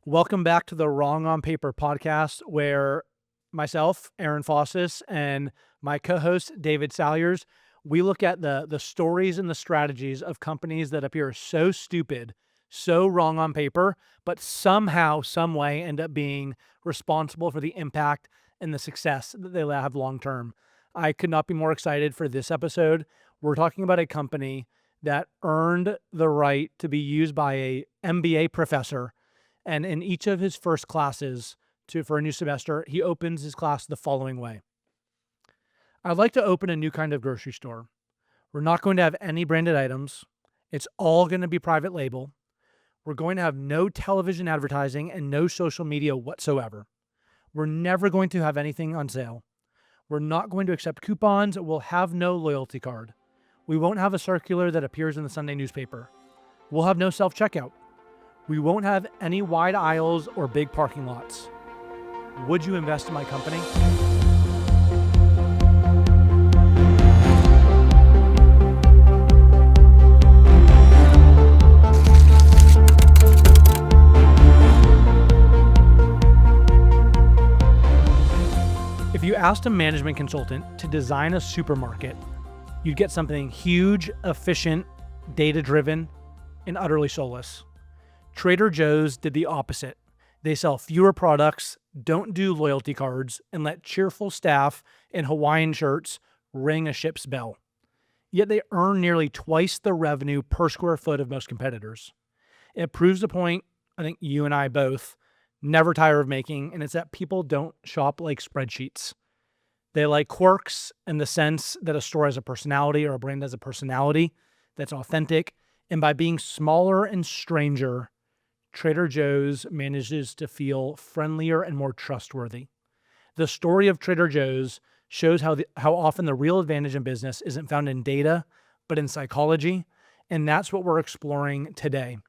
Welcome back to the Wrong on Paper podcast, where myself, Aaron Fossis, and my co-host, David Salyers, we look at the stories and the strategies of companies that appear so stupid, so wrong on paper, but somehow, some way end up being responsible for the impact and the success that they have long term. I could not be more excited for this episode. We're talking about a company that earned the right to be used by a MBA professor, and in each of his first classes for a new semester, he opens his class the following way. I'd like to open a new kind of grocery store. We're not going to have any branded items. It's all going to be private label. We're going to have no television advertising and no social media whatsoever. We're never going to have anything on sale. We're not going to accept coupons. We'll have no loyalty card. We won't have a circular that appears in the Sunday newspaper. We'll have no self-checkout. We won't have any wide aisles or big parking lots. Would you invest in my company? If you asked a management consultant to design a supermarket, you'd get something huge, efficient, data-driven, and utterly soulless. Trader Joe's did the opposite. They sell fewer products, don't do loyalty cards, and let cheerful staff in Hawaiian shirts ring a ship's bell. Yet they earn nearly twice the revenue per square foot of most competitors. It proves the point I think you and I both never tire of making, and it's that people don't shop like spreadsheets. They like quirks and the sense that a store has a personality or a brand has a personality that's authentic. And by being smaller and stranger, Trader Joe's manages to feel friendlier and more trustworthy. The story of Trader Joe's shows how often the real advantage in business isn't found in data, but in psychology, and that's what we're exploring today.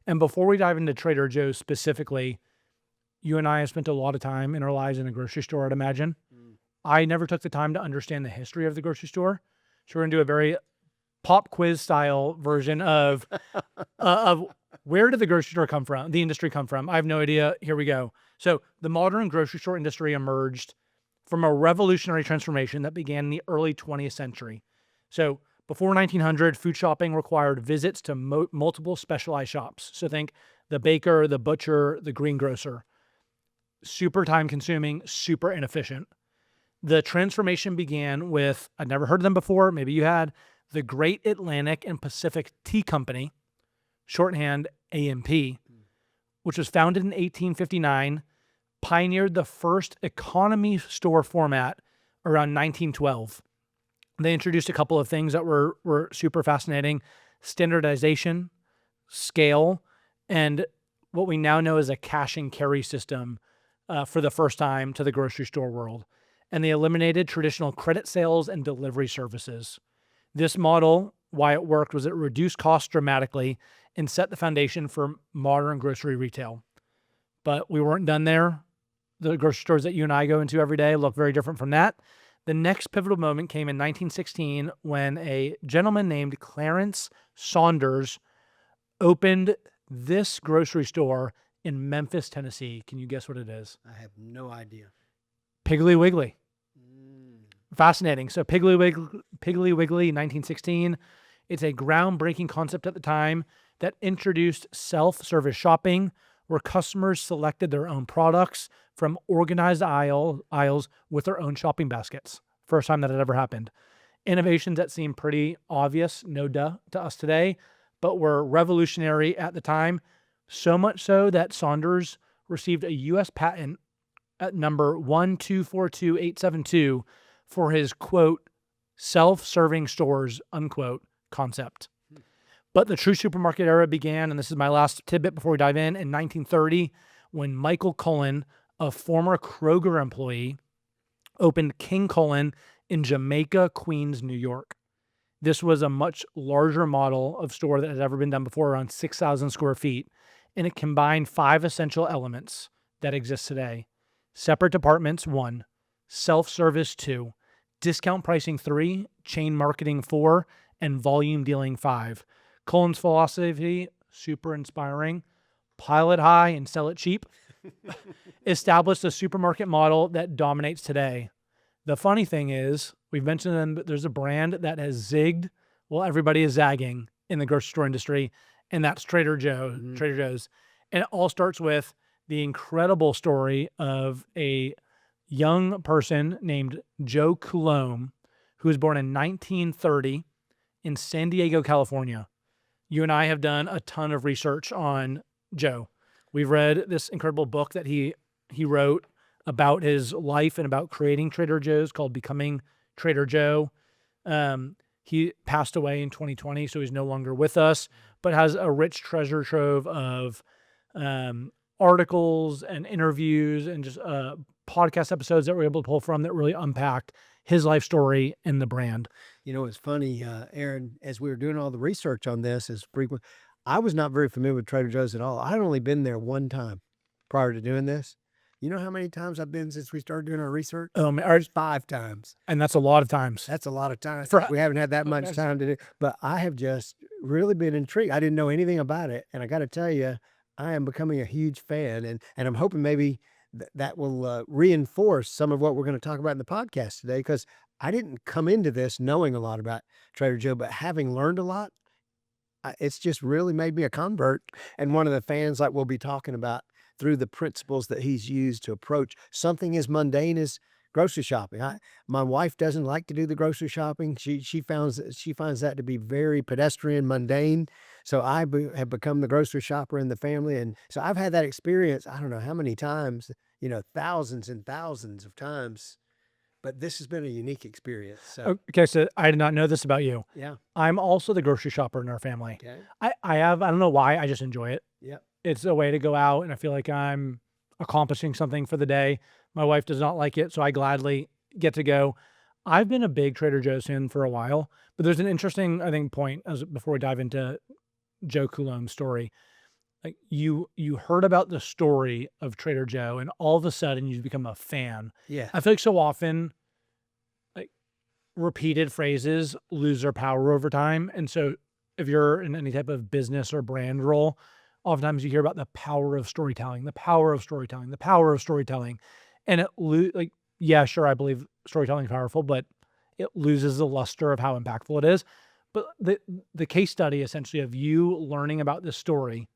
And before we dive into Trader Joe's specifically, you and I have spent a lot of time in our lives in a grocery store, I'd imagine. I never took the time to understand the history of the grocery store, so we're going to do a very pop quiz style version of where did the grocery store come from, the industry come from? I have no idea. Here we go. So the modern grocery store industry emerged from a revolutionary transformation that began in the early 20th century. So before 1900, food shopping required visits to multiple specialized shops. So think the baker, the butcher, the greengrocer. Super time consuming, super inefficient. The transformation began with, I'd never heard of them before, maybe you had, the Great Atlantic and Pacific Tea Company, shorthand A&P, which was founded in 1859, pioneered the first economy store format around 1912. They introduced a couple of things that were super fascinating: standardization, scale, and what we now know as a cash and carry system for the first time to the grocery store world. And they eliminated traditional credit sales and delivery services. This model, why it worked, was it reduced costs dramatically and set the foundation for modern grocery retail. But we weren't done there. The grocery stores that you and I go into every day look very different from that. The next pivotal moment came in 1916 when a gentleman named Clarence Saunders opened this grocery store in Memphis, Tennessee. Can you guess what it is? I have no idea. Piggly Wiggly. Fascinating. So Piggly Wiggly, 1916. It's a groundbreaking concept at the time that introduced self-service shopping, where customers selected their own products from organized aisles with their own shopping baskets. First time that had ever happened. Innovations that seem pretty obvious, no duh, to us today, but were revolutionary at the time. So much so that Saunders received a U.S. patent at number 1242872 for his, quote, self-serving stores, unquote, concept. But the true supermarket era began, and this is my last tidbit before we dive in 1930, when Michael Cullen, a former Kroger employee, opened King Cullen in Jamaica, Queens, New York. This was a much larger model of store that had ever been done before, around 6,000 square feet, and it combined 5 essential elements that exist today. Separate departments, 1. Self-service, 2. Discount pricing, 3. Chain marketing, 4. And volume dealing, 5. Cullen's philosophy, super inspiring. pile it high and sell it cheap, established a supermarket model that dominates today. The funny thing is, we've mentioned them, but there's a brand that has zigged while everybody is zagging in the grocery store industry, and that's Trader Joe's. And it all starts with the incredible story of a young person named Joe Coulombe, who was born in 1930 in San Diego, California. You and I have done a ton of research on Joe. We've read this incredible book that he wrote about his life and about creating Trader Joe's called Becoming Trader Joe. He passed away in 2020, so he's no longer with us, but has a rich treasure trove of articles and interviews and just podcast episodes that we're able to pull from that really unpacked his life story and the brand. You know, it's funny, Aaron, as we were doing all the research on this, I was not very familiar with Trader Joe's at all. I had only been there one time prior to doing this. You know how many times I've been since we started doing our research? 5 times. And that's a lot of times. That's a lot of times. We haven't had that much time to do, but I have just really been intrigued. I didn't know anything about it. And I got to tell you, I am becoming a huge fan, and I'm hoping maybe that will reinforce some of what we're going to talk about in the podcast today, because I didn't come into this knowing a lot about Trader Joe, but having learned a lot, it's just really made me a convert and one of the fans, like we'll be talking about, through the principles that he's used to approach something as mundane as grocery shopping. My wife doesn't like to do the grocery shopping. She finds that to be very pedestrian, mundane. So I have become the grocery shopper in the family, and so I've had that experience. I don't know how many times, thousands and thousands of times. But this has been a unique experience. So. Okay, so I did not know this about you. Yeah. I'm also the grocery shopper in our family. Okay. I don't know why, I just enjoy it. Yeah. It's a way to go out, and I feel like I'm accomplishing something for the day. My wife does not like it, so I gladly get to go. I've been a big Trader Joe's fan for a while, but there's an interesting, I think, point before we dive into Joe Coulombe's story. Like you heard about the story of Trader Joe, and all of a sudden you become a fan. Yeah. I feel like so often, like, repeated phrases lose their power over time. And so if you're in any type of business or brand role, oftentimes you hear about the power of storytelling, the power of storytelling, the power of storytelling. And yeah, sure, I believe storytelling is powerful, but it loses the luster of how impactful it is. But the case study essentially of you learning about this story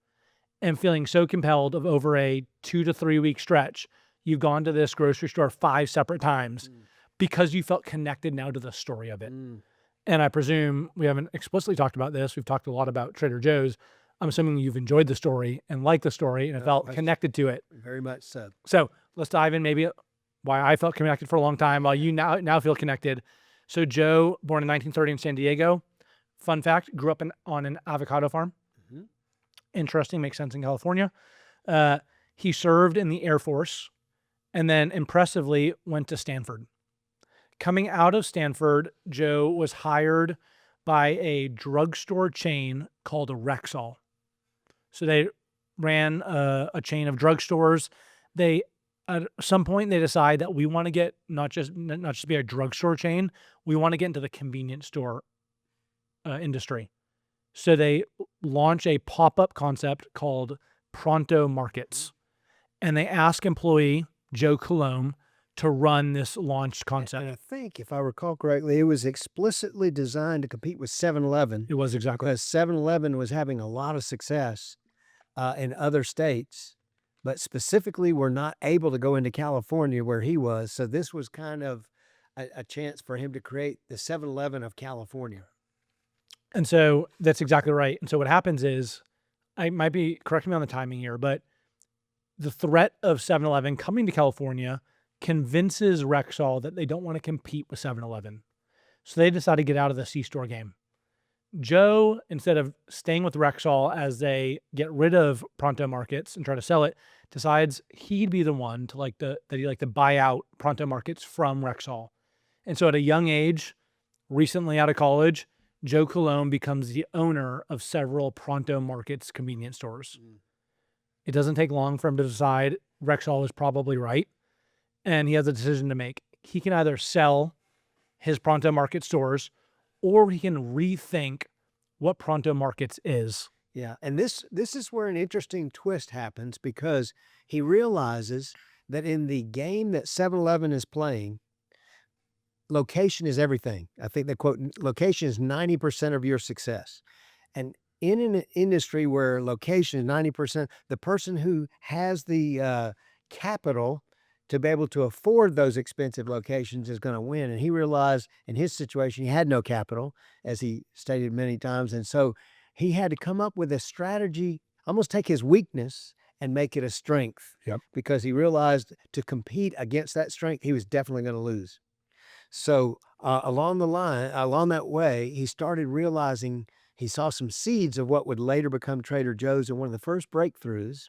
and feeling so compelled of over a 2 to 3 week stretch, you've gone to this grocery store 5 separate times because you felt connected now to the story of it. And I presume we haven't explicitly talked about this. We've talked a lot about Trader Joe's. I'm assuming you've enjoyed the story and liked the story and felt connected to it. Very much so. So let's dive in maybe why I felt connected for a long time while you now feel connected. So Joe, born in 1930 in San Diego. Fun fact, grew up on an avocado farm. Interesting, makes sense in California. He served in the Air Force and then impressively went to Stanford. Coming out of Stanford, Joe was hired by a drugstore chain called Rexall. So they ran a chain of drugstores. At some point they decide that we want to get not just be a drugstore chain, we want to get into the convenience store industry. So they launch a pop-up concept called Pronto Markets, and they ask employee Joe Coulombe to run this launch concept. And I think, if I recall correctly, it was explicitly designed to compete with 7-Eleven. It was, exactly. Because 7-Eleven was having a lot of success in other states, but specifically were not able to go into California where he was. So this was kind of a chance for him to create the 7-Eleven of California. And so that's exactly right. And so what happens is, I might be, correct me on the timing here, but the threat of 7-Eleven coming to California convinces Rexall that they don't want to compete with 7-Eleven. So they decide to get out of the C-store game. Joe, instead of staying with Rexall as they get rid of Pronto Markets and try to sell it, decides he'd be the one to buy out Pronto Markets from Rexall. And so at a young age, recently out of college, Joe Coulombe becomes the owner of several Pronto Markets convenience stores. It doesn't take long for him to decide Rexall is probably right, and he has a decision to make. He can either sell his Pronto Market stores, or he can rethink what Pronto Markets is. Yeah, and this is where an interesting twist happens because he realizes that in the game that 7-Eleven is playing, location is everything. I think they quote, location is 90% of your success. And in an industry where location is 90%, the person who has the capital to be able to afford those expensive locations is going to win. And he realized in his situation, he had no capital, as he stated many times. And so he had to come up with a strategy, almost take his weakness and make it a strength. Yep. Because he realized to compete against that strength, he was definitely going to lose. So along that way, he started realizing he saw some seeds of what would later become Trader Joe's. And one of the first breakthroughs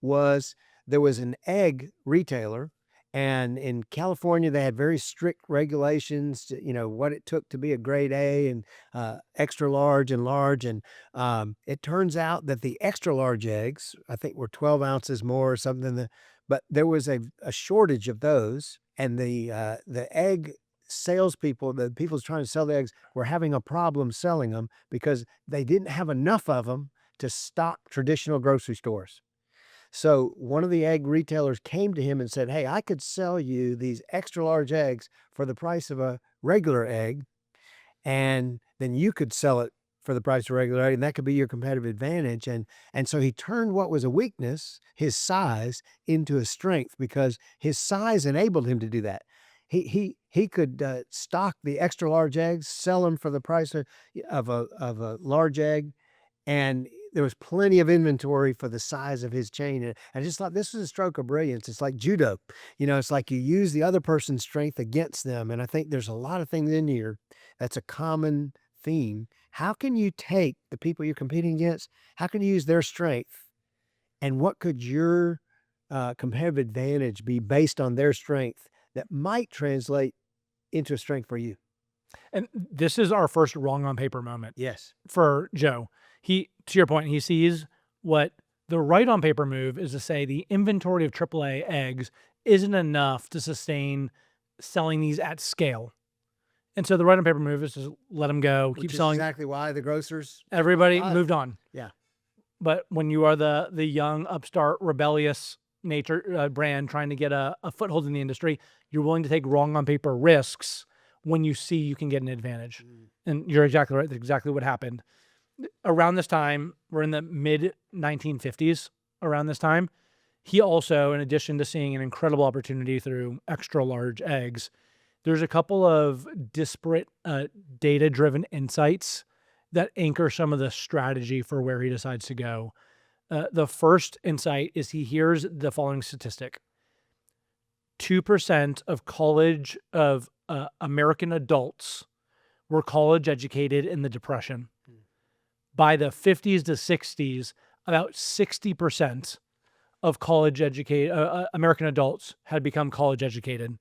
was there was an egg retailer. And in California, they had very strict regulations, what it took to be a grade A and extra large and large. And it turns out that the extra large eggs, I think, were 12 ounces more or something. But there was a shortage of those. And the egg salespeople, the people trying to sell the eggs, were having a problem selling them because they didn't have enough of them to stock traditional grocery stores. So one of the egg retailers came to him and said, "Hey, I could sell you these extra large eggs for the price of a regular egg, and then you could sell it for the price of a regular egg, and that could be your competitive advantage." And so he turned what was a weakness, his size, into a strength because his size enabled him to do that. He could stock the extra large eggs, sell them for the price of a large egg, and there was plenty of inventory for the size of his chain. And I just thought this was a stroke of brilliance. It's like judo. It's like you use the other person's strength against them. And I think there's a lot of things in here that's a common theme. How can you take the people you're competing against? How can you use their strength? And what could your competitive advantage be based on their strength that might translate into a strength for you? And this is our first wrong on paper moment Yes. for Joe. To your point, he sees what the right on paper move is to say the inventory of AAA eggs isn't enough to sustain selling these at scale. And so the right on paper move is to let them go, keep Which is selling. exactly why the grocers. Everybody moved on. Yeah. But when you are the young, upstart, rebellious nature brand trying to get a foothold in the industry, you're willing to take wrong on paper risks when you see you can get an advantage. And you're exactly right. That's exactly what happened. Around this time, we're in the mid 1950s. Around this time, he also, in addition to seeing an incredible opportunity through extra large eggs, there's a couple of disparate data-driven insights that anchor some of the strategy for where he decides to go. The first insight is he hears the following statistic. 2% of American adults were college educated in the Depression. By the 50s to 60s, about 60% of American adults had become college educated,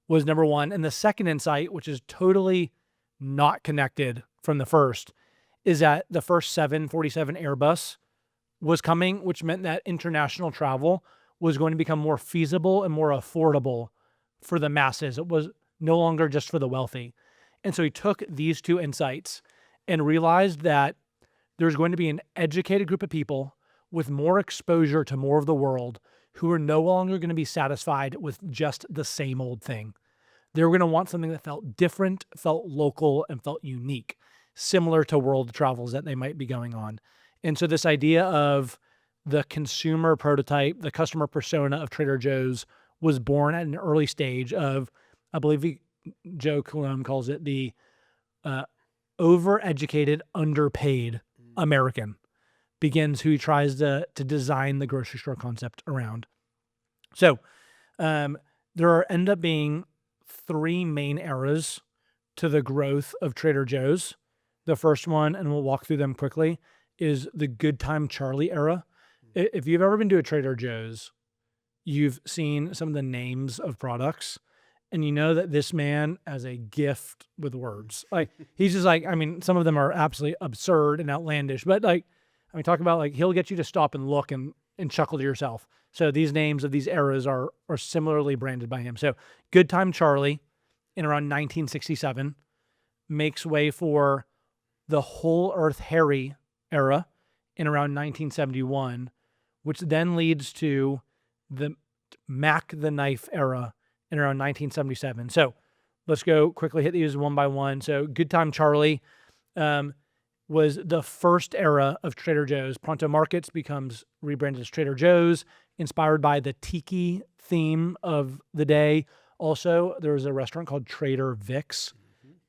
was number one. And the second insight, which is totally not connected from the first, is that the first 747 Airbus was coming, which meant that international travel was going to become more feasible and more affordable for the masses. It was no longer just for the wealthy. And so he took these two insights and realized that there's going to be an educated group of people with more exposure to more of the world who are no longer going to be satisfied with just the same old thing. They were going to want something that felt different, felt local, and felt unique, similar to world travels that they might be going on. And so this idea of the consumer prototype, the customer persona of Trader Joe's was born at an early stage of, I believe Joe Coulombe calls it the overeducated, underpaid American begins who he tries to design the grocery store concept around. So there end up being three main eras to the growth of Trader Joe's. The first one, and we'll walk through them quickly, is the Good Time Charlie era. If you've ever been to a Trader Joe's, you've seen some of the names of products, and you know that this man has a gift with words. Like, he's just like, I mean, some of them are absolutely absurd and outlandish, but like, I mean, talk about like, he'll get you to stop and look and chuckle to yourself. So these names of these eras are similarly branded by him. So Good Time Charlie in around 1967 makes way for the Whole Earth Harry era in around 1971, which then leads to the Mac the Knife era in around 1977. So let's go quickly hit these one by one. So Good Time Charlie was the first era of Trader Joe's. Pronto Markets becomes rebranded as Trader Joe's, inspired by the tiki theme of the day. Also, there was a restaurant called Trader Vic's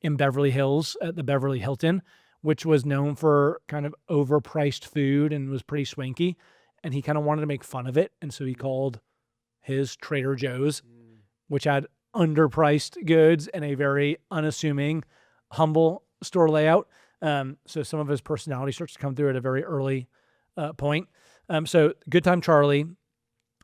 in Beverly Hills at the Beverly Hilton, which was known for kind of overpriced food and was pretty swanky. And he kind of wanted to make fun of it. And so he called his Trader Joe's, which had underpriced goods and a very unassuming, humble store layout. So some of his personality starts to come through at a very early point. So Good Time Charlie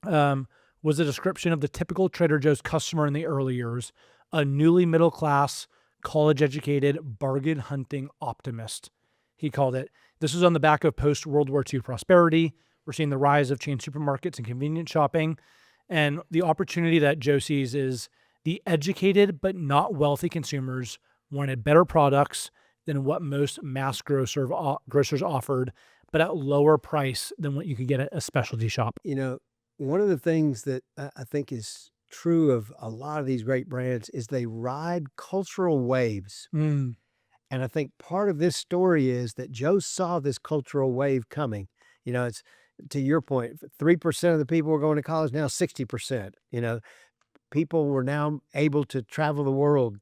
was a description of the typical Trader Joe's customer in the early years, a newly middle-class, college-educated, bargain-hunting optimist, he called it. This was on the back of post-World War II prosperity. We're seeing the rise of chain supermarkets and convenience shopping. And the opportunity that Joe sees is the educated but not wealthy consumers wanted better products than what most mass grocers offered, but at lower price than what you could get at a specialty shop. You know, one of the things that I think is true of a lot of these great brands is they ride cultural waves. Mm. And I think part of this story is that Joe saw this cultural wave coming. You know, it's to your point, 3% of the people were going to college, now 60%. You know, people were now able to travel the world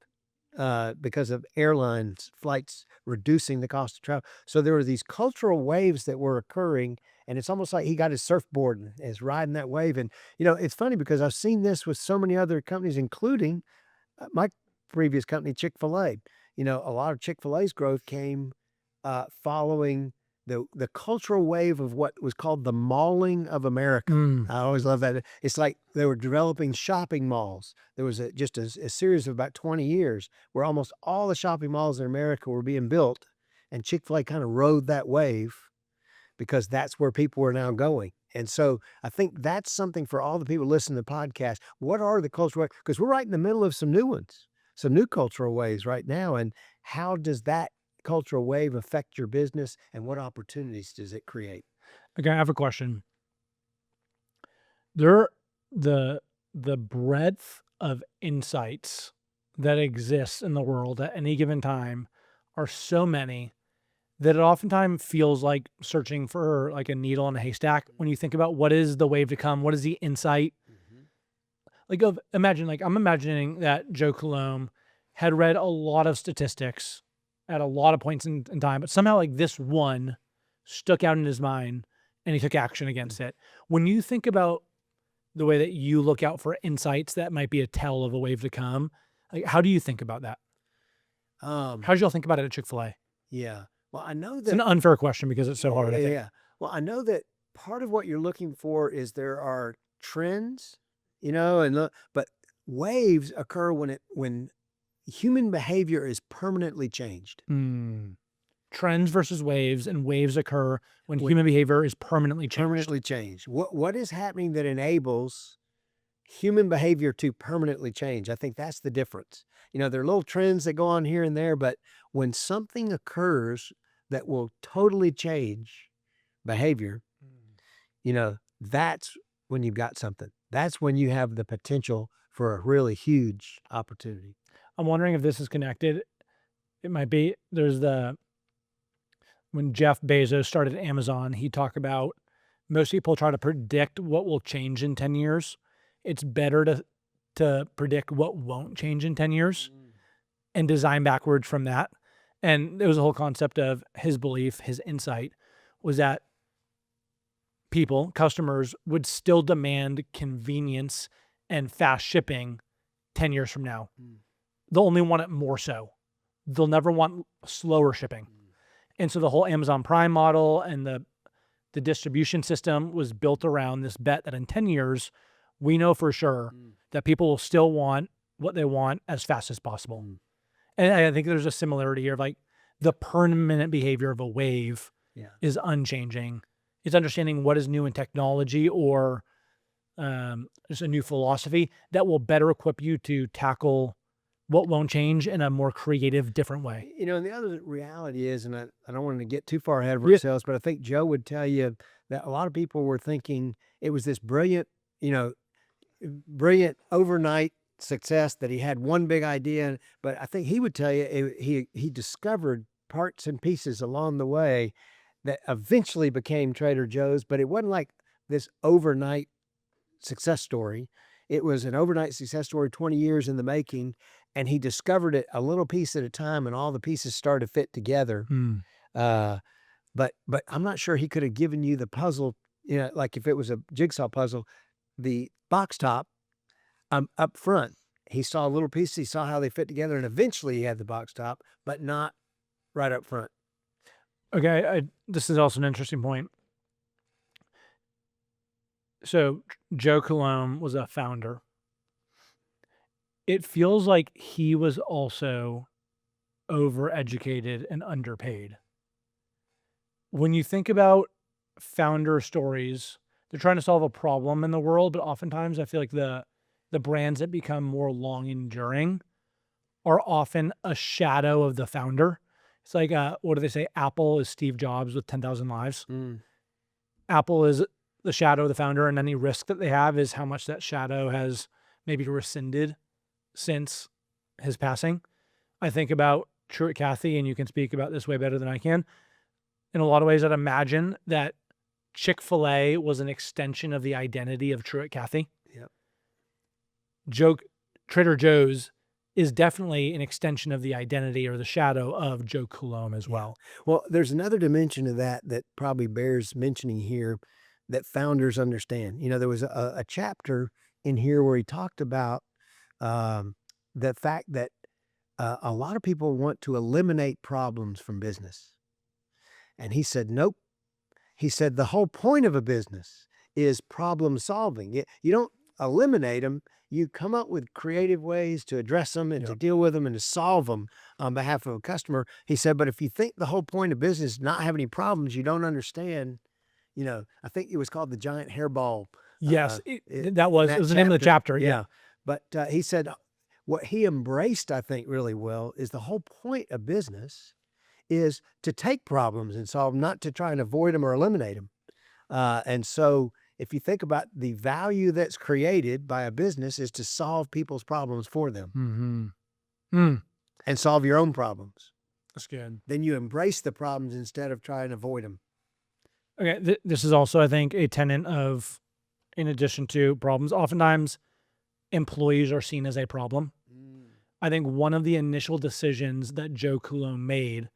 because of airlines, flights reducing the cost of travel. So there were these cultural waves that were occurring, and it's almost like he got his surfboard and is riding that wave. And, you know, it's funny because I've seen this with so many other companies, including my previous company, Chick-fil-A. You know, a lot of Chick-fil-A's growth came following the cultural wave of what was called the malling of America. I always love that. It's like they were developing shopping malls. There was just a series of about 20 years where almost all the shopping malls in America were being built, and Chick-fil-A kind of rode that wave because that's where people were now going. And so I think that's something for all the people listening to the podcast. What are the cultural waves? Because we're right in the middle of some new ones, some new cultural waves right now. And how does that cultural wave affect your business, and what opportunities does it create? Okay, I have a question. The breadth of insights that exists in the world at any given time are so many that it oftentimes feels like searching for like a needle in a haystack when you think about what is the wave to come, what is the insight. Like I'm imagining that Joe Coulombe had read a lot of statistics at a lot of points in time, but somehow like this one stuck out in his mind and he took action against it. When you think about the way that you look out for insights that might be a tell of a wave to come, like how do you think about that? How did y'all think about it at Chick-fil-A? Yeah. Well, I know It's an that, unfair question because it's so hard, I think. yeah. Well, I know that part of what you're looking for is there are trends, you know, and but waves occur when human behavior is permanently changed. Trends versus waves, and waves occur when When- human behavior is permanently changed. Permanently changed. What is happening that enables human behavior to permanently change? I think that's the difference. You know, there are little trends that go on here and there, but when something occurs that will totally change behavior, you know, that's when you've got something. That's when you have the potential for a really huge opportunity. I'm wondering if this is connected. It might be. When Jeff Bezos started Amazon, he talked about most people try to predict what will change in 10 years. It's better to predict what won't change in 10 years and design backwards from that. And there was a whole concept of his belief, his insight was that customers would still demand convenience and fast shipping 10 years from now. They'll only want it more so. They'll never want slower shipping. And so the whole Amazon Prime model and the distribution system was built around this bet that in 10 years, we know for sure that people will still want what they want as fast as possible. And I think there's a similarity here of like the permanent behavior of a wave is unchanging. It's understanding what is new in technology or just a new philosophy that will better equip you to tackle what won't change in a more creative, different way. And the other reality is, and I don't want to get too far ahead of Yeah. ourselves, but I think Joe would tell you that a lot of people were thinking it was this brilliant, you know, brilliant overnight success that he had one big idea. But I think he would tell you he discovered parts and pieces along the way that eventually became Trader Joe's, but it wasn't like this overnight success story. It was an overnight success story, 20 years in the making, and he discovered it a little piece at a time, and all the pieces started to fit together. Mm. Uh, but I'm not sure he could have given you the puzzle, like if it was a jigsaw puzzle, the box top up front. He saw a little piece, he saw how they fit together, and eventually he had the box top, but not right up front. Okay, this is also an interesting point. So Joe Coulombe was a founder. It feels like he was also overeducated and underpaid. When you think about founder stories, they're trying to solve a problem in the world, but oftentimes I feel like the brands that become more long enduring are often a shadow of the founder. It's like what do they say? Apple is Steve Jobs with 10,000 lives. Mm. Apple is the shadow of the founder, and any risk that they have is how much that shadow has maybe rescinded since his passing. I think about Truett Cathy, and you can speak about this way better than I can. In a lot of ways, I'd imagine that Chick-fil-A was an extension of the identity of Truett Cathy. Yep. Trader Joe's is definitely an extension of the identity or the shadow of Joe Coulombe as well. Well, there's another dimension of that that probably bears mentioning here that founders understand. There was a chapter in here where he talked about the fact that a lot of people want to eliminate problems from business. And he said, nope. He said, the whole point of a business is problem solving. You don't eliminate them. You come up with creative ways to address them and to deal with them and to solve them on behalf of a customer. He said, but if you think the whole point of business is not have any problems, you don't understand. I think it was called the giant hairball. Yes, it was the name of the chapter. Yeah. But he said what he embraced, I think, really well is the whole point of business is to take problems and solve them, not to try and avoid them or eliminate them. And so if you think about the value that's created by a business is to solve people's problems for them. Mm-hmm. And solve your own problems. That's good. Then you embrace the problems instead of trying to avoid them. Okay, this is also, I think, a tenet of, in addition to problems, oftentimes employees are seen as a problem. I think one of the initial decisions that Joe Coulombe made,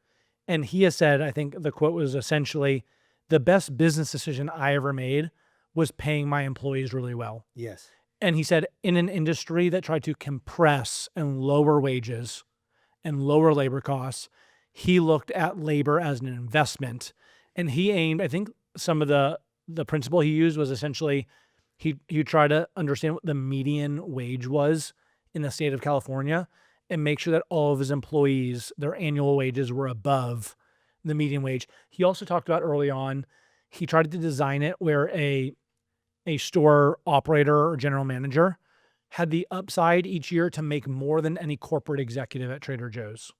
and he has said, I think the quote was essentially, the best business decision I ever made was paying my employees really well. Yes. And he said, in an industry that tried to compress and lower wages and lower labor costs, he looked at labor as an investment. And he aimed, I think some of the principle he used was essentially, he tried to understand what the median wage was in the state of California and make sure that all of his employees, their annual wages were above the median wage. He also talked about early on, he tried to design it where a store operator or general manager had the upside each year to make more than any corporate executive at Trader Joe's.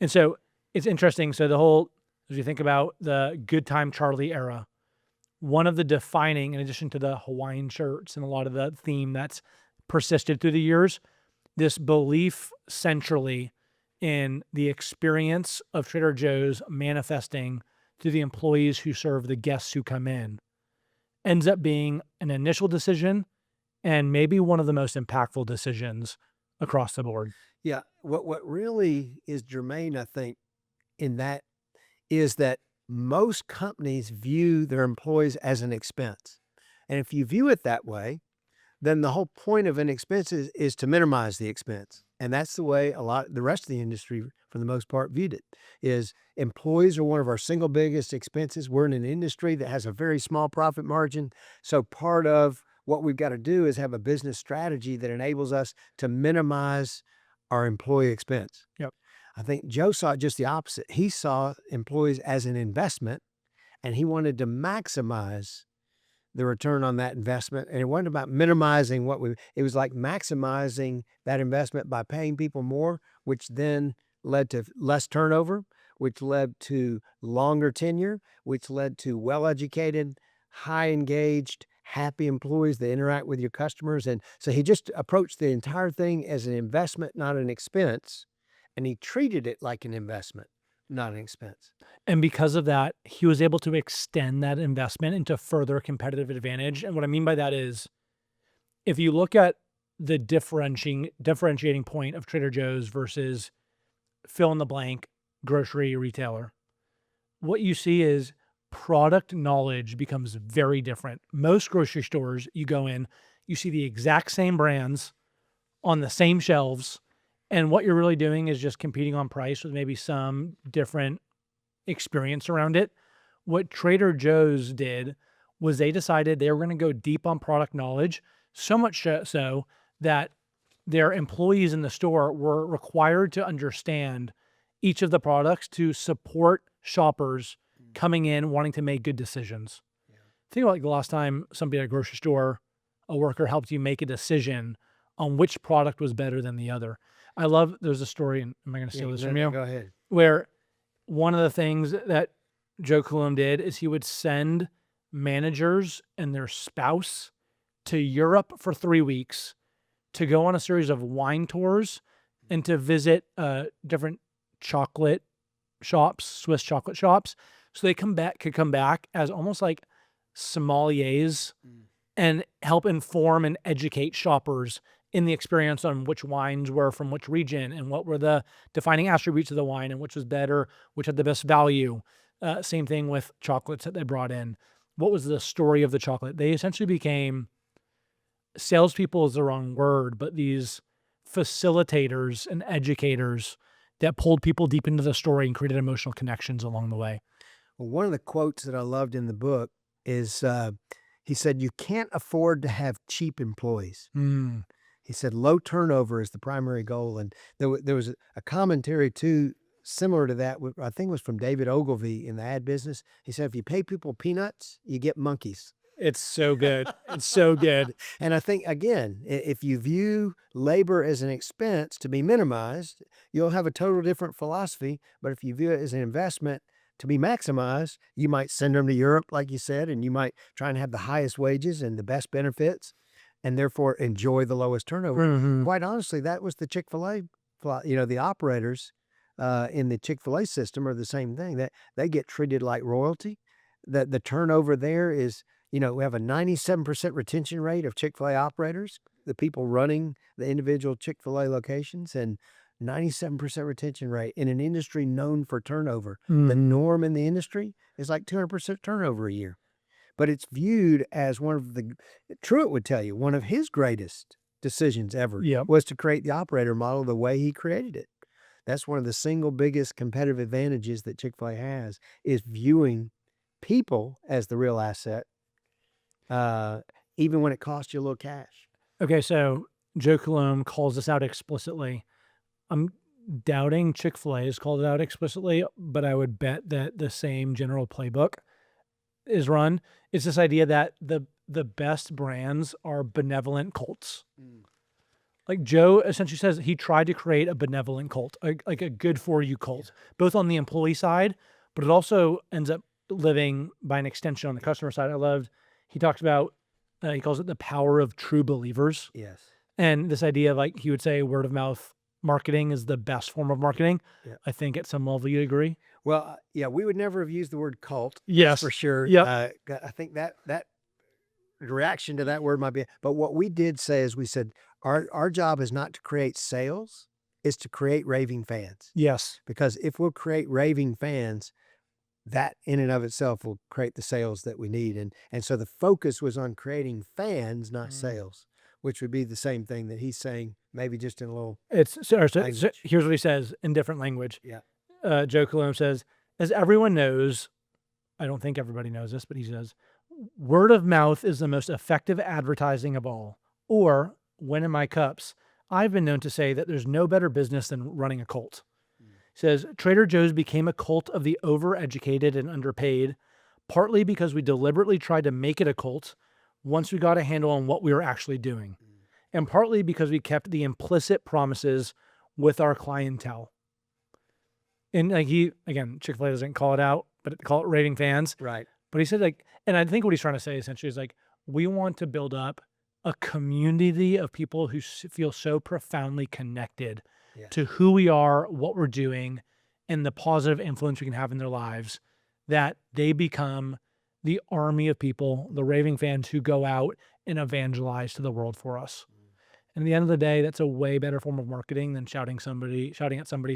And so it's interesting. So as you think about the Good Time Charlie era, one of the defining, in addition to the Hawaiian shirts and a lot of the theme that's persisted through the years, this belief centrally in the experience of Trader Joe's manifesting to the employees who serve the guests who come in ends up being an initial decision and maybe one of the most impactful decisions across the board. Yeah. What really is germane, I think, in that is that most companies view their employees as an expense. And if you view it that way, then the whole point of an expense is to minimize the expense. And that's the way the rest of the industry, for the most part, viewed it, is employees are one of our single biggest expenses. We're in an industry that has a very small profit margin. So part of what we've got to do is have a business strategy that enables us to minimize our employee expense. Yep. I think Joe saw it just the opposite. He saw employees as an investment, and he wanted to maximize the return on that investment. And it wasn't about minimizing it was like maximizing that investment by paying people more, which then led to less turnover, which led to longer tenure, which led to well-educated, high engaged, happy employees that interact with your customers. And so he just approached the entire thing as an investment, not an expense. And he treated it like an investment, not an expense. And because of that, he was able to extend that investment into further competitive advantage. And what I mean by that is, if you look at the differentiating point of Trader Joe's versus fill in the blank grocery retailer, what you see is product knowledge becomes very different. Most grocery stores you go in, you see the exact same brands on the same shelves, and what you're really doing is just competing on price with maybe some different experience around it. What Trader Joe's did was they decided they were going to go deep on product knowledge, so much so that their employees in the store were required to understand each of the products to support shoppers coming in wanting to make good decisions. Yeah. Think about like the last time somebody at a grocery store, a worker helped you make a decision on which product was better than the other. I love, there's a story, and am I going to steal this from you? Go ahead. Where one of the things that Joe Coulombe did is he would send managers and their spouse to Europe for 3 weeks to go on a series of wine tours and to visit different chocolate shops, Swiss chocolate shops. So they could come back as almost like sommeliers and help inform and educate shoppers in the experience on which wines were from which region and what were the defining attributes of the wine and which was better, which had the best value. Same thing with chocolates that they brought in. What was the story of the chocolate? They essentially became salespeople is the wrong word, but these facilitators and educators that pulled people deep into the story and created emotional connections along the way. Well, one of the quotes that I loved in the book is he said, "You can't afford to have cheap employees." He said, "Low turnover is the primary goal." And there was a commentary too, similar to that, I think it was from David Ogilvy in the ad business. He said, "If you pay people peanuts, you get monkeys." It's so good. It's so good. And I think, again, if you view labor as an expense to be minimized, you'll have a total different philosophy. But if you view it as an investment to be maximized, you might send them to Europe, like you said, and you might try and have the highest wages and the best benefits, and therefore enjoy the lowest turnover. Quite honestly, that was the Chick-fil-A, the operators in the Chick-fil-A system are the same thing. That they get treated like royalty. That the turnover there is, we have a 97% retention rate of Chick-fil-A operators, the people running the individual Chick-fil-A locations, and 97% retention rate in an industry known for turnover. The norm in the industry is like 200% turnover a year. But it's viewed as Truett would tell you, one of his greatest decisions ever was to create the operator model the way he created it. That's one of the single biggest competitive advantages that Chick-fil-A has, is viewing people as the real asset, even when it costs you a little cash. Okay, so Joe Coulombe calls this out explicitly. I'm doubting Chick-fil-A has called it out explicitly, but I would bet that the same general playbook is run. It's this idea that the best brands are benevolent cults. Like Joe essentially says he tried to create a benevolent cult, like a good for you cult, both on the employee side, but it also ends up living by an extension on the customer side. He talks about, he calls it the power of true believers. Yes. And this idea of, like, he would say word of mouth marketing is the best form of marketing. Yeah. I think at some level you agree. Well, yeah, we would never have used the word cult. Yes, for sure. Yep. I think that reaction to that word might be, but what we did say is we said, our job is not to create sales, it's to create raving fans. Yes. Because if we'll create raving fans, that in and of itself will create the sales that we need. And so the focus was on creating fans, not sales, which would be the same thing that he's saying, maybe just in a little so language. here's what he says in different language. Yeah. Joe Coulombe says, as everyone knows, I don't think everybody knows this, but he says, word of mouth is the most effective advertising of all. Or, when in my cups, I've been known to say that there's no better business than running a cult. He says, Trader Joe's became a cult of the overeducated and underpaid, partly because we deliberately tried to make it a cult once we got a handle on what we were actually doing, and partly because we kept the implicit promises with our clientele. And like again, Chick-fil-A doesn't call it out, but call it raving fans. Right. But he said like, and I think what he's trying to say essentially is like, we want to build up a community of people who feel so profoundly connected Yes. to who we are, what we're doing, and the positive influence we can have in their lives, that they become the army of people, the raving fans who go out and evangelize to the world for us. And at the end of the day, that's a way better form of marketing than shouting at somebody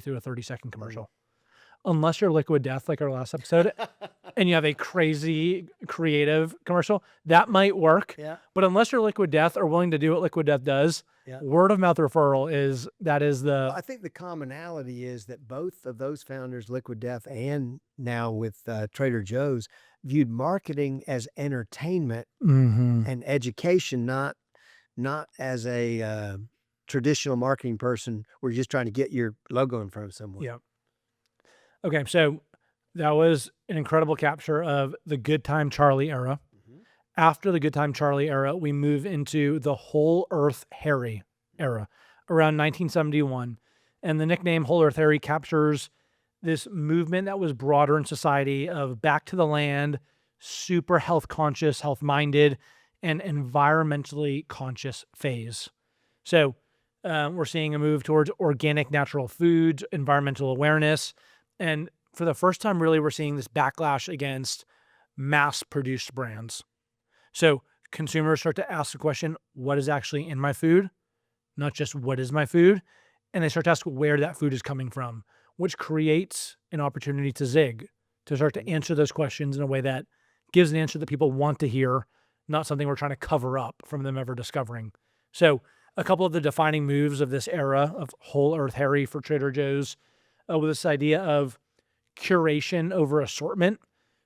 through a 30-second commercial. Unless you're Liquid Death, like our last episode, and you have a crazy creative commercial, that might work. Yeah. But unless you're Liquid Death or willing to do what Liquid Death does, word of mouth referral is the. I think the commonality is that both of those founders, Liquid Death and now with Trader Joe's, viewed marketing as entertainment and education, not as a traditional marketing person. We're just trying to get your logo in front of someone. Yeah. Okay, so that was an incredible capture of the Good Time Charlie era. After the Good Time Charlie era, we move into the Whole Earth Harry era around 1971. And the nickname Whole Earth Harry captures this movement that was broader in society of back to the land, super health conscious, health minded, and environmentally conscious phase. So we're seeing a move towards organic, natural foods, environmental awareness. And for the first time, really, we're seeing this backlash against mass-produced brands. So consumers start to ask the question, what is actually in my food? Not just what is my food? And they start to ask where that food is coming from, which creates an opportunity to zig, to start to answer those questions in a way that gives an answer that people want to hear, not something we're trying to cover up from them ever discovering. So a couple of the defining moves of this era of Whole Earth Harry for Trader Joe's with this idea of curation over assortment.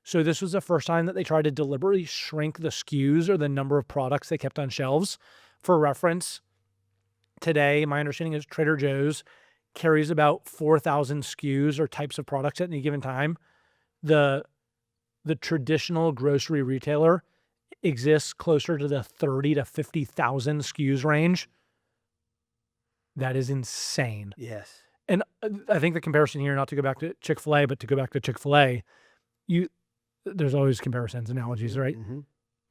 So this was the first time that they tried to deliberately shrink the SKUs or the number of products they kept on shelves. For reference, today, my understanding is Trader Joe's carries about 4,000 SKUs or types of products at any given time. The traditional grocery retailer exists closer to the 30 to 50,000 SKUs range. That is insane. Yes. And I think the comparison here, not to go back to Chick-fil-A, but to go back to Chick-fil-A, there's always comparisons, analogies, right?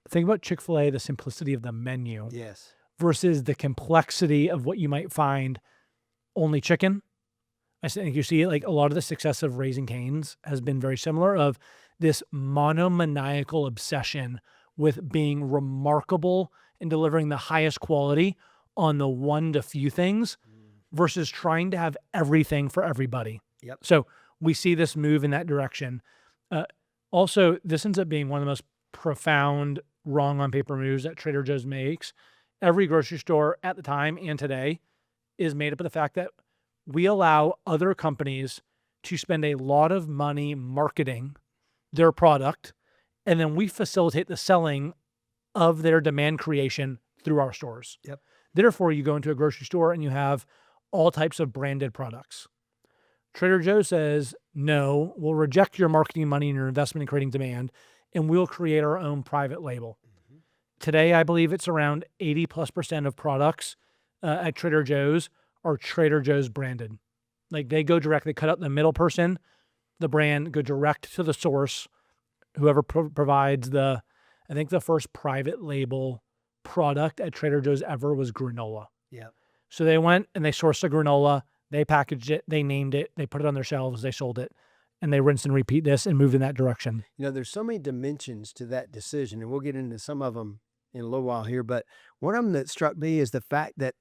Think about Chick-fil-A, the simplicity of the menu. Yes. Versus the complexity of what you might find only chicken. I think you see like a lot of the success of Raising Cane's has been very similar of this monomaniacal obsession with being remarkable and delivering the highest quality on the one to few things versus trying to have everything for everybody. Yep. So we see this move in that direction. Also, this ends up being one of the most profound wrong on paper moves that Trader Joe's makes. Every grocery store at the time and today is made up of the fact that we allow other companies to spend a lot of money marketing their product, and then we facilitate the selling of their demand creation through our stores. Yep. Therefore, you go into a grocery store and you have all types of branded products. Trader Joe says, no, we'll reject your marketing money and your investment in creating demand, and we'll create our own private label. Today, I believe it's around 80+% of products at Trader Joe's are Trader Joe's branded. Like they go direct, they cut out the middle person, the brand, go direct to the source, whoever provides I think the first private label product at Trader Joe's ever was granola. Yeah. So they went and they sourced the granola, they packaged it, they named it, they put it on their shelves, they sold it, and they rinse and repeat this and moved in that direction. You know, there's so many dimensions to that decision, and we'll get into some of them in a little while here, but one of them that struck me is the fact that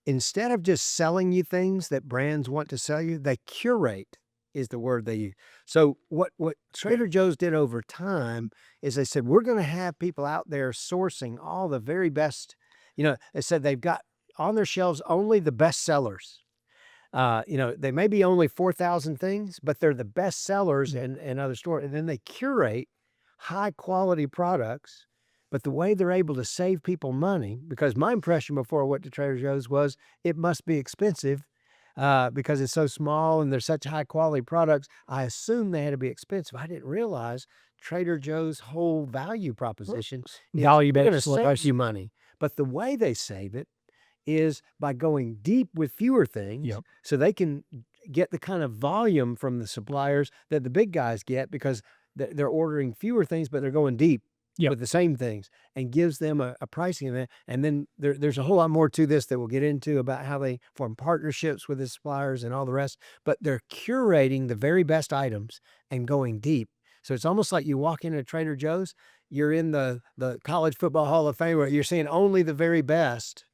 instead of just selling you things that brands want to sell you, they curate is the word they use. So what Trader Joe's did over time is they said, we're going to have people out there sourcing all the very best, they said they've got on their shelves only the best sellers. They may be only 4,000 things, but they're the best sellers in other stores. And then they curate high quality products. But the way they're able to save people money, because my impression before I went to Trader Joe's was it must be expensive because it's so small and they're such high quality products. I assumed they had to be expensive. I didn't realize Trader Joe's whole value proposition is Value we're going to based save you money. But the way they save it is by going deep with fewer things, Yep. so they can get the kind of volume from the suppliers that the big guys get, because they're ordering fewer things, but they're going deep Yep. with the same things, and gives them a pricing event. And then there's a whole lot more to this that we'll get into about how they form partnerships with the suppliers and all the rest. But they're curating the very best items and going deep. So it's almost like you walk into Trader Joe's, you're in the College Football Hall of Fame, where you're seeing only the very best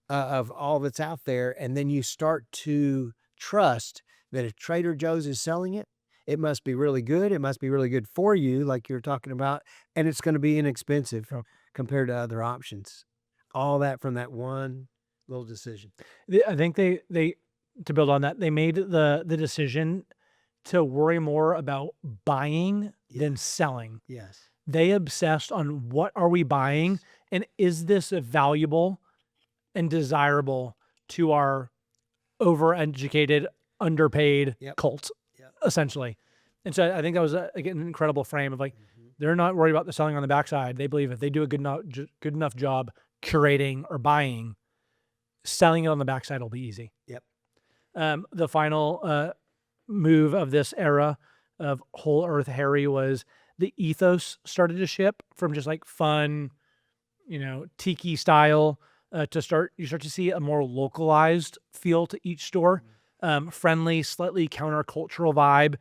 of all that's out there. And then you start to trust that if Trader Joe's is selling it, it must be really good. It must be really good for you, like you're talking about, and it's going to be inexpensive Yep. compared to other options. All that from that one little decision. I think they to build on that, they made the decision to worry more about buying than selling. Yes. They obsessed on what are we buying and is this valuable and desirable to our overeducated, underpaid Yep. cult, Yep. essentially. And so I think that was an incredible frame of like, they're not worried about the selling on the backside. They believe if they do a good enough job curating or buying, selling it on the backside will be easy. Yep. The final move of this era of Whole Earth Harry was the ethos started to ship from just like fun, tiki style you start to see a more localized feel to each store, friendly, slightly countercultural vibe.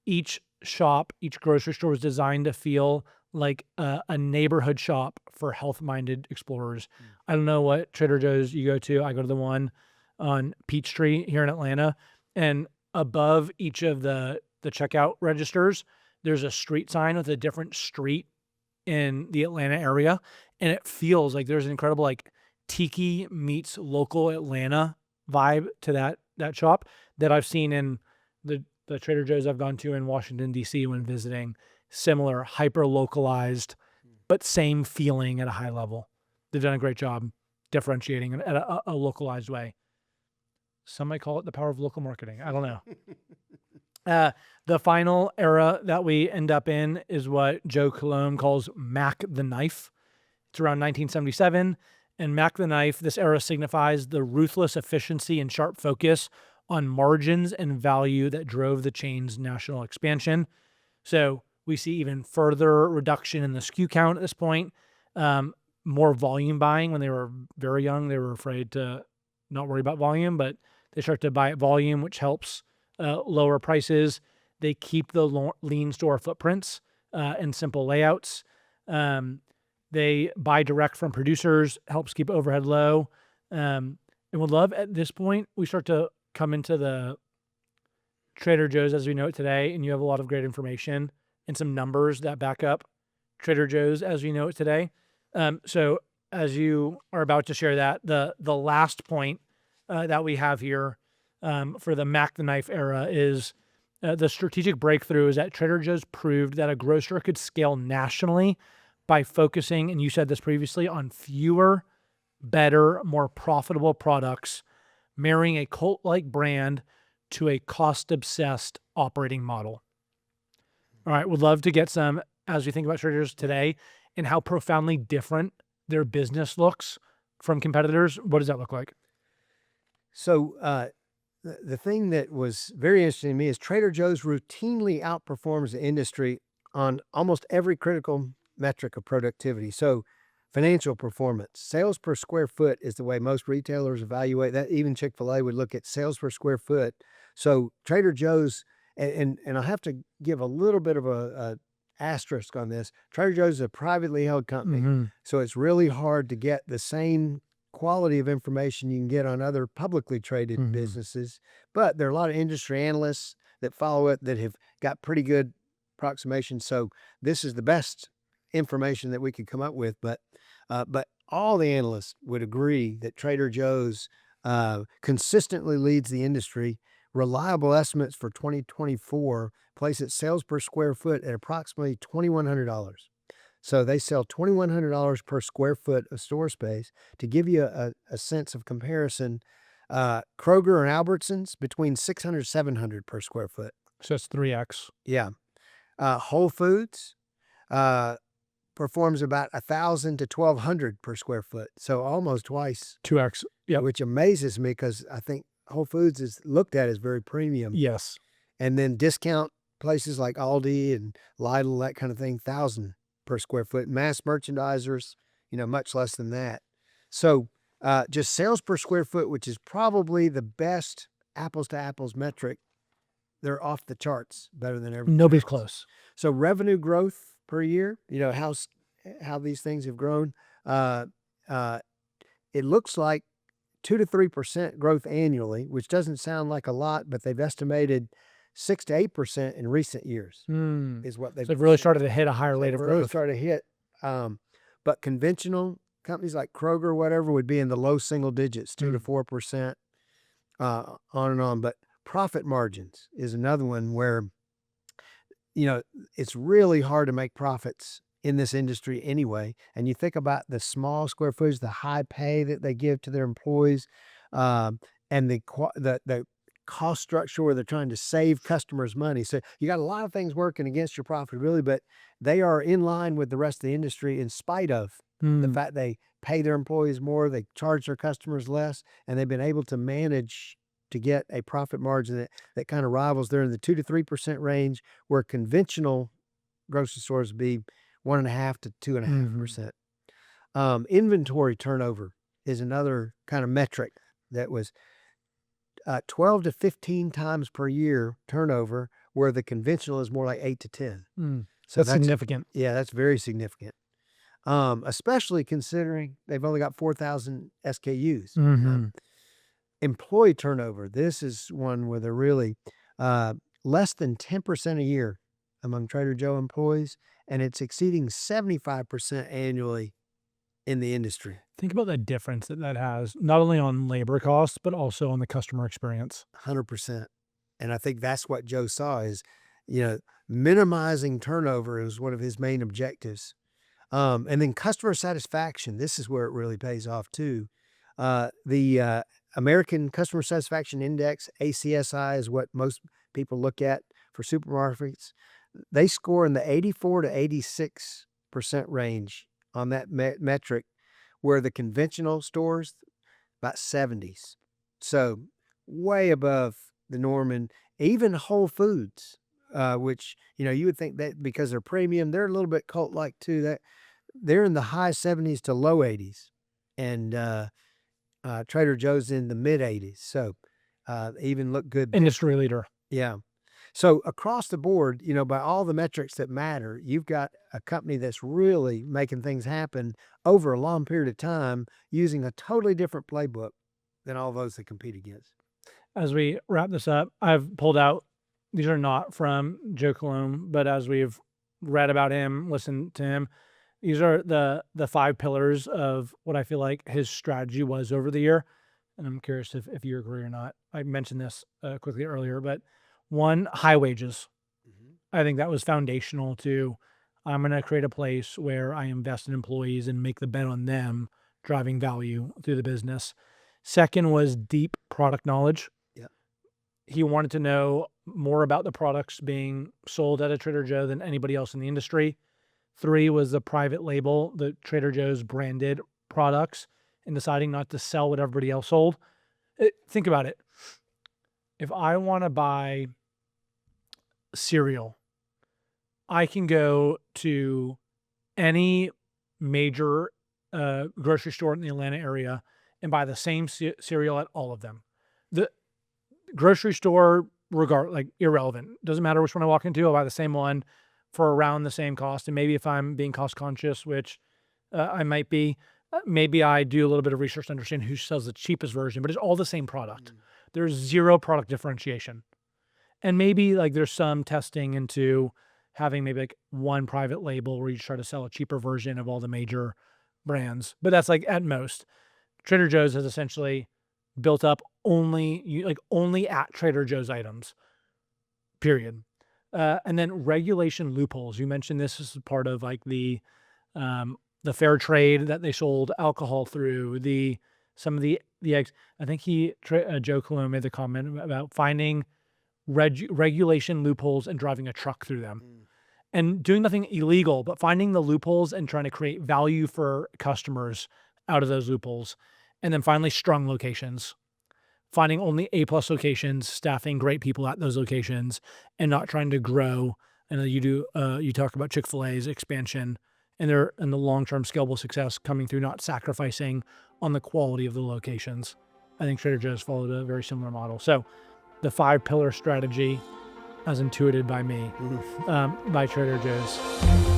Each shop, each grocery store was designed to feel like a neighborhood shop for health-minded explorers. I don't know what Trader Joe's you go to. I go to the one on Peachtree here in Atlanta, and above each of the checkout registers, there's a street sign with a different street in the Atlanta area, and it feels like there's an incredible like tiki meets local Atlanta vibe to that shop that I've seen in the Trader Joe's I've gone to in Washington, D.C. when visiting. Similar, hyper localized, but same feeling at a high level. They've done a great job differentiating it at a localized way. Some might call it the power of local marketing. I don't know. The final era that we end up in is what Joe Coulombe calls Mac the Knife. It's around 1977. And Mac the Knife, this era signifies the ruthless efficiency and sharp focus on margins and value that drove the chain's national expansion. So we see even further reduction in the SKU count at this point. More volume buying. When they were very young, they were afraid to not worry about volume, but they start to buy at volume, which helps lower prices. They keep the lean store footprints and simple layouts. They buy direct from producers, helps keep overhead low. And would love at this point, we start to come into the Trader Joe's as we know it today, and you have a lot of great information and some numbers that back up Trader Joe's as we know it today. So as you are about to share that, the last point that we have here for the Mac the Knife era is the strategic breakthrough is that Trader Joe's proved that a grocer could scale nationally by focusing, and you said this previously, on fewer, better, more profitable products, marrying a cult-like brand to a cost-obsessed operating model. All right, would love to get some, as we think about Trader Joe's today, and how profoundly different their business looks from competitors. What does that look like? So the thing that was very interesting to me is Trader Joe's routinely outperforms the industry on almost every critical metric of productivity. So financial performance, sales per square foot is the way most retailers evaluate that. Even Chick-fil-A would look at sales per square foot. So Trader Joe's, and I'll have to give a little bit of a asterisk on this. Trader Joe's is a privately held company, so it's really hard to get the same quality of information you can get on other publicly traded businesses. But there are a lot of industry analysts that follow it that have got pretty good approximations. So this is the best information that we could come up with. But all the analysts would agree that Trader Joe's consistently leads the industry. Reliable estimates for 2024 place its sales per square foot at approximately $2,100. So they sell $2,100 per square foot of store space. To give you a sense of comparison, Kroger and Albertsons between 600, 700 per square foot. So it's 3x. Yeah. Whole Foods performs about 1,000 to 1,200 per square foot. So almost twice, 2x. Yep. which amazes me because I think Whole Foods is looked at as very premium. Yes. And then discount places like Aldi and Lidl, that kind of thing, 1,000 per square foot. Mass merchandisers, much less than that. So just sales per square foot, which is probably the best apples to apples metric, they're off the charts, better than everything. Nobody's close. So revenue growth per year, how these things have grown. It looks like 2 to 3% growth annually, which doesn't sound like a lot, but they've estimated 6 to 8% in recent years is what they've really started to hit a higher rate of really growth. started to hit. But conventional companies like Kroger, whatever, would be in the low single digits, 2 to 4%, on and on. But profit margins is another one where, it's really hard to make profits in this industry anyway. And you think about the small square footage, the high pay that they give to their employees, and the cost structure where they're trying to save customers money. So you got a lot of things working against your profitability, but they are in line with the rest of the industry in spite of the fact they pay their employees more, they charge their customers less, and they've been able to manage to get a profit margin that kind of rivals. They're in the 2 to 3% range, where conventional grocery stores would be 1.5 to 2.5%. Inventory turnover is another kind of metric that was 12 to 15 times per year turnover, where the conventional is more like 8 to 10. So that's significant. Yeah, that's very significant. Especially considering they've only got 4,000 SKUs. Employee turnover. This is one where they're really less than 10% a year among Trader Joe employees, and it's exceeding 75% annually in the industry. Think about the difference that has, not only on labor costs, but also on the customer experience. 100%. And I think that's what Joe saw is, minimizing turnover is one of his main objectives. And then customer satisfaction. This is where it really pays off too. The American Customer Satisfaction Index, ACSI, is what most people look at for supermarkets. They score in the 84 to 86% range on that metric, where the conventional stores, about 70s. So way above the norm. And even Whole Foods, which, you would think that because they're premium, they're a little bit cult-like too. That they're in the high 70s to low 80s. And Trader Joe's in the mid 80s. So even look good. Industry leader. Yeah. So across the board, by all the metrics that matter, you've got a company that's really making things happen over a long period of time using a totally different playbook than all those they compete against. As we wrap this up, I've pulled out, these are not from Joe Coulombe, but as we've read about him, listened to him, these are the 5 pillars of what I feel like his strategy was over the year. And I'm curious if you agree or not. I mentioned this quickly earlier, but 1, high wages. I think that was foundational to, I'm going to create a place where I invest in employees and make the bet on them driving value through the business. 2nd was deep product knowledge. Yeah. He wanted to know more about the products being sold at a Trader Joe than anybody else in the industry. 3 was the private label, the Trader Joe's branded products, and deciding not to sell what everybody else sold. Think about it. If I want to buy cereal, I can go to any major grocery store in the Atlanta area and buy the same cereal at all of them. The grocery store, irrelevant. Doesn't matter which one I walk into, I'll buy the same one for around the same cost. And maybe if I'm being cost conscious, which I might be, maybe I do a little bit of research to understand who sells the cheapest version, but it's all the same product. There's zero product differentiation. And maybe there's some testing into having maybe one private label where you try to sell a cheaper version of all the major brands. But that's at most. Trader Joe's has essentially built up only at Trader Joe's items, period. And then regulation loopholes. You mentioned this is part of the fair trade that they sold alcohol through, the some of the eggs. I think Joe Coulombe made the comment about finding regulation loopholes and driving a truck through them. And doing nothing illegal, but finding the loopholes and trying to create value for customers out of those loopholes. And then finally, strong locations. Finding only A+ locations, staffing great people at those locations, and not trying to grow. And you talk about Chick-fil-A's expansion and the long-term scalable success coming through not sacrificing on the quality of the locations. I think Trader Joe's followed a very similar model. So the 5-pillar strategy as intuited by me, by Trader Joe's.